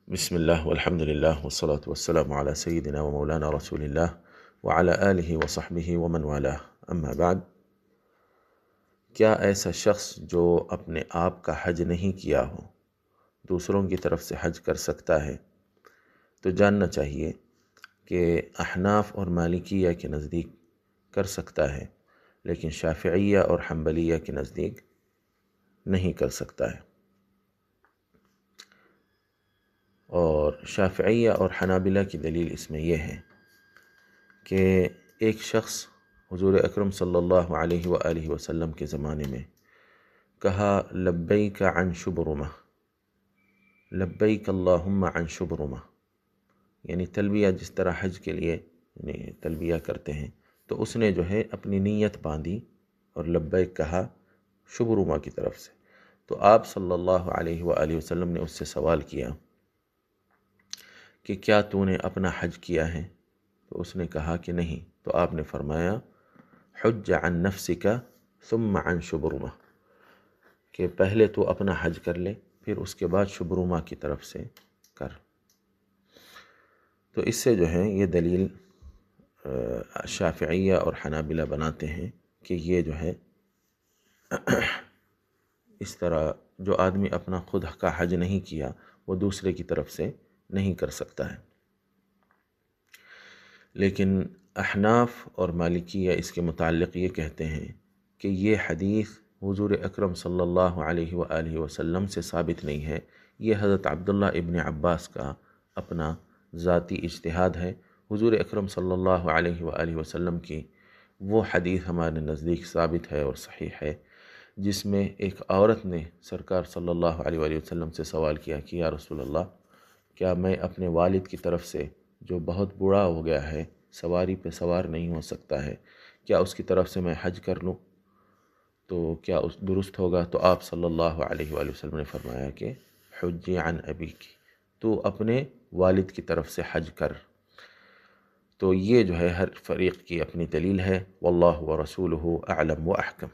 بسم اللہ والحمد للہ والصلاة والسلام علی سیدنا و مولانا رسول اللہ وعلی آلہ وصحبہ ومن والہ اما بعد۔ کیا ایسا شخص جو اپنے آپ کا حج نہیں کیا ہو دوسروں کی طرف سے حج کر سکتا ہے؟ تو جاننا چاہیے کہ احناف اور مالکیہ کے نزدیک کر سکتا ہے، لیکن شافعیہ اور حنبلیہ کے نزدیک نہیں کر سکتا ہے۔ اور شافعیہ اور حنابلہ کی دلیل اس میں یہ ہے کہ ایک شخص حضور اکرم صلی اللہ علیہ وآلہ وسلم کے زمانے میں کہا لبیک عن شبرمہ، لبیک اللہم عن شبرمہ، یعنی تلبیہ جس طرح حج کے لیے تلبیہ کرتے ہیں، تو اس نے جو ہے اپنی نیت باندھی اور لبیک کہا شبرمہ کی طرف سے۔ تو آپ صلی اللہ علیہ وآلہ وسلم نے اس سے سوال کیا کہ کیا تو نے اپنا حج کیا ہے؟ تو اس نے کہا کہ نہیں۔ تو آپ نے فرمایا حج عن نفسک ثم عن شبرمہ، کہ پہلے تو اپنا حج کر لے پھر اس کے بعد شبرمہ کی طرف سے کر۔ تو اس سے جو ہے یہ دلیل شافعیہ اور حنابلہ بناتے ہیں کہ یہ جو ہے اس طرح جو آدمی اپنا خود کا حج نہیں کیا وہ دوسرے کی طرف سے نہیں کر سکتا ہے۔ لیکن احناف اور مالکیہ اس کے متعلق یہ کہتے ہیں کہ یہ حدیث حضور اکرم صلی اللہ علیہ وآلہ وسلم سے ثابت نہیں ہے، یہ حضرت عبداللہ ابن عباس کا اپنا ذاتی اجتہاد ہے۔ حضور اکرم صلی اللہ علیہ وآلہ وسلم کی وہ حدیث ہمارے نزدیک ثابت ہے اور صحیح ہے جس میں ایک عورت نے سرکار صلی اللہ علیہ وآلہ وسلم سے سوال کیا کہ یا رسول اللہ، کیا میں اپنے والد کی طرف سے جو بہت بوڑھا ہو گیا ہے، سواری پہ سوار نہیں ہو سکتا ہے، کیا اس کی طرف سے میں حج کر لوں تو کیا اس درست ہوگا؟ تو آپ صلی اللہ علیہ وآلہ وسلم نے فرمایا کہ حجی عن ابیک، تو اپنے والد کی طرف سے حج کر۔ تو یہ جو ہے ہر فریق کی اپنی دلیل ہے، واللہ ورسولہ اعلم و احکم۔